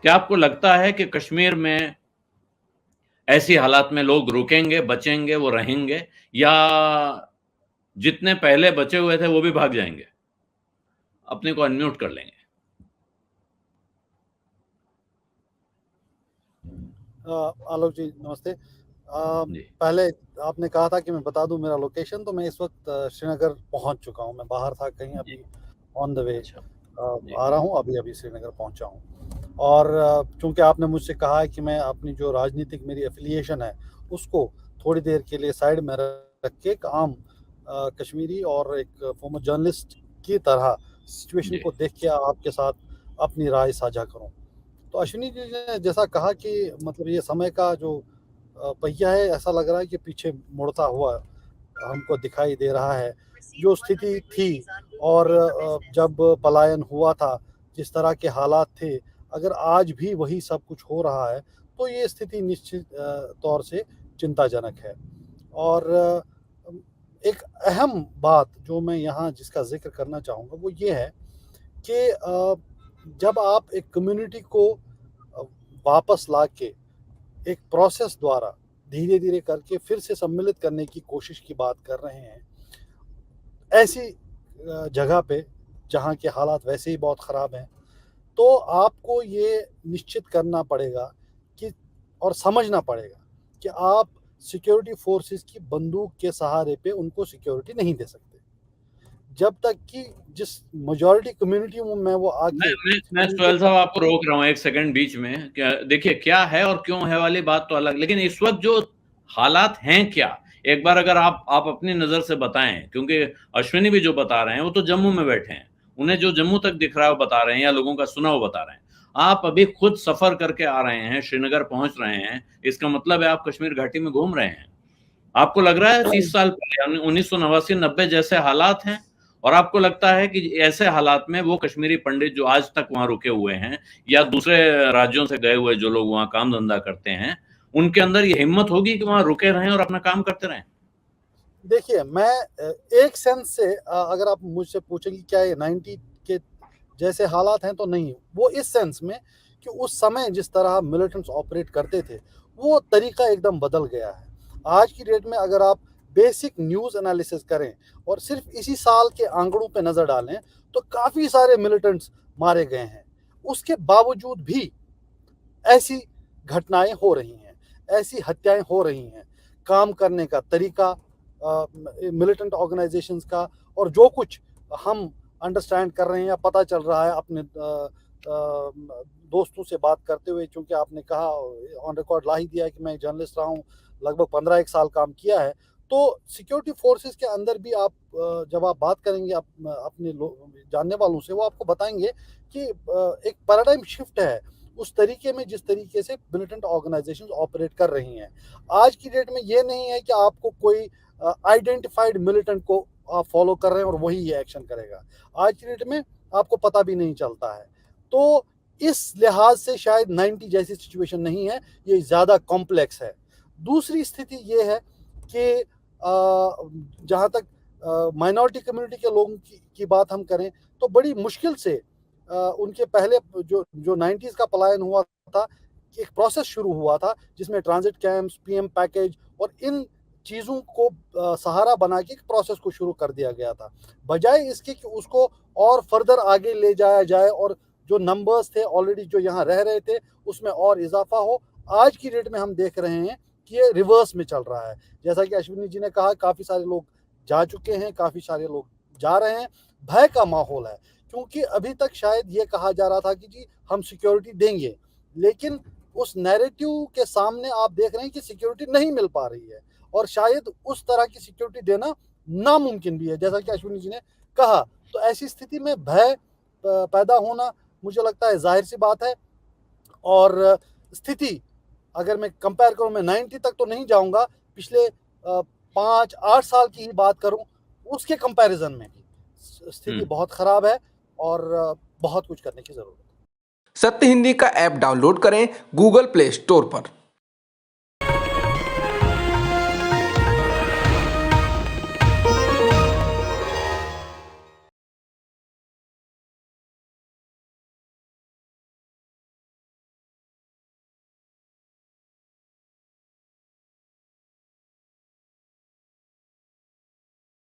क्या आपको लगता है कि कश्मीर में ऐसी हालात में लोग रुकेंगे, बचेंगे, वो रहेंगे, या जितने पहले बचे हुए थे वो भी भाग जाएँगे? अपने को अनम्यूट कर लेंगे। आलोक जी नमस्ते। जी। पहले आपने कहा था कि मैं बता दूं मेरा लोकेशन, तो मैं इस वक्त श्रीनगर पहुंच चुका हूं। मैं बाहर था कहीं, जी। अभी ऑन द वे अच्छा। जी। आ रहा हूं। अभी अभी श्रीनगर पहुंचा हूं। और चूंकि आपने मुझसे कहा है कि मैं अपनी जो राजनीतिक मेरी एफिलिएशन है उसको थोड़ी देर के लिए साइड में रख के एक आम कश्मीरी और एक फॉर्मर जर्नलिस्ट की तरह सिचुएशन जी। को देख के आपके साथ अपनी राय साझा करूं। तो अश्विनी जी ने जैसा कहा कि मतलब ये समय का जो पहिया है, ऐसा लग रहा है कि पीछे मुड़ता हुआ हमको दिखाई दे रहा है। जो स्थिति थी और जब पलायन हुआ था, जिस तरह के हालात थे, अगर आज भी वही सब कुछ हो रहा है, तो ये स्थिति निश्चित तौर से चिंताजनक है। और एक अहम बात जो मैं यहाँ जिसका ज़िक्र करना चाहूँगा, वो ये है कि जब आप एक कम्युनिटी को अ, वापस लाके एक प्रोसेस द्वारा धीरे-धीरे करके फिर से सम्मिलित करने की कोशिश की बात कर रहे हैं, ऐसी जगह पे जहाँ के हालात वैसे ही बहुत ख़राब हैं, तो आपको ये निश्चित करना पड़ेगा कि और समझना पड़ेगा कि आप सिक्योरिटी फ़ोर्सेस की बंदूक के सहारे पे उनको सिक्योरिटी नहीं दे सकते। जब तक कि जिस मेजॉरिटी कम्युनिटी में वो मैं आके मैं मैं उनके सुहेल साहब आपको रोक रहा हूँ 1 सेकंड बीच में। क्या देखिए, क्या है और क्यों है वाली बात तो अलग, लेकिन इस वक़्त जो हालात हैं क्या? एक बार अगर आप अपनी नज़र से बताएँ, क्योंकि अश्विनी भी जो बता रहे हैं, वो तो जम्मू में बैठे हैं। उन्हें जो जम्मू तक दिख रहा है, वो बता रहे हैं, या लोगों का सुना, वो बता रहे हैं। आप अभी खुद सफ़र करके आ रहे हैं, श्रीनगर पहुँच रहे हैं, इसका मतलब है आप कश्मीर घाटी में घूम रहे हैं। आपको लग रहा है 30 साल पहले यानी 1989-90 जैसे हालात हैं? और आपको लगता है कि ऐसे हालात में वो कश्मीरी पंडित जो आज तक वहाँ रुके हुए हैं, या दूसरे राज्यों से गए हुए जो लोग वहाँ काम-धंधा करते हैं, उनके अंदर ये हिम्मत होगी कि वहाँ रुके रहें और अपना काम करते रहें? देखिए, मैं एक सेंस से अगर आप मुझसे पूछें कि क्या ये 90 के जैसे हालात हैं, तो नहीं। वो इस सेंस में कि उस समय जिस तरह मिलिटेंट्स ऑपरेट करते थे, वो तरीका एकदम बदल गया है। आज की डेट में अगर आप बेसिक न्यूज़ एनालिसिस करें और सिर्फ़ इसी साल के आंकड़ों पे नज़र डालें, तो काफ़ी सारे मिलिटेंट्स मारे गए हैं। उसके बावजूद भी ऐसी घटनाएँ हो रही हैं, ऐसी हत्याएँ हो रही हैं। काम करने का तरीका मिलिटेंट ऑर्गेनाइज़ेशंस का, और जो कुछ हम अंडरस्टैंड कर रहे हैं या पता चल रहा है अपने दोस्तों से बात करते हुए, चूँकि आपने कहा ऑन रिकॉर्ड ला ही दिया है कि मैं जर्नलिस्ट रहा हूँ, लगभग 15 एक साल काम किया है। तो सिक्योरिटी फोर्सेस के अंदर भी आप जब आप बात करेंगे अपने जानने वालों से, वो आपको बताएँगे कि एक पैराडाइम शिफ्ट है उस तरीके में जिस तरीके से मिलिटेंट ऑर्गेनाइजेशंस ऑपरेट कर रही हैं। आज की डेट में ये नहीं है कि आपको कोई आइडेंटिफाइड मिलिटेंट को आप फॉलो कर रहे हैं और वही ये एक्शन करेगा। आज की डेट में आपको पता भी नहीं चलता है। तो इस लिहाज से शायद 90 जैसी सिचुएशन नहीं है, ये ज़्यादा कॉम्प्लेक्स है। दूसरी स्थिति ये है कि जहाँ तक माइनॉरिटी कम्युनिटी के लोगों की बात हम करें, तो बड़ी मुश्किल से उनके पहले जो 90s का पलायन हुआ था, एक प्रोसेस शुरू हुआ था जिसमें ट्रांजिट कैंप्स, पीएम पैकेज और इन चीज़ों को सहारा बना के एक प्रोसेस को शुरू कर दिया गया था। बजाय इसके कि उसको और फर्दर आगे ले जाया जाए और जो नंबर्स थे ऑलरेडी जो यहाँ रह रहे थे, उसमें और इज़ाफ़ा हो, आज की डेट में हम देख रहे हैं कि ये रिवर्स में चल रहा है। जैसा कि अश्विनी जी ने कहा, काफ़ी सारे लोग जा चुके हैं, काफ़ी सारे लोग जा रहे हैं, भय का माहौल है। क्योंकि अभी तक शायद ये कहा जा रहा था कि जी हम सिक्योरिटी देंगे, लेकिन उस नैरेटिव के सामने आप देख रहे हैं कि सिक्योरिटी नहीं मिल पा रही है, और शायद उस तरह की सिक्योरिटी देना नामुमकिन भी है, जैसा कि अश्विनी जी ने कहा। तो ऐसी स्थिति में भय पैदा होना मुझे लगता है ज़ाहिर-सी बात है। और स्थिति अगर मैं कंपेयर करूँ, मैं 90 तक तो नहीं जाऊँगा, पिछले 5-8 साल की ही बात करूँ, उसके कंपैरिज़न में भी हुँ। स्थिति बहुत ख़राब है और बहुत कुछ करने की ज़रूरत है। सत्य हिंदी का ऐप डाउनलोड करें गूगल प्ले स्टोर पर।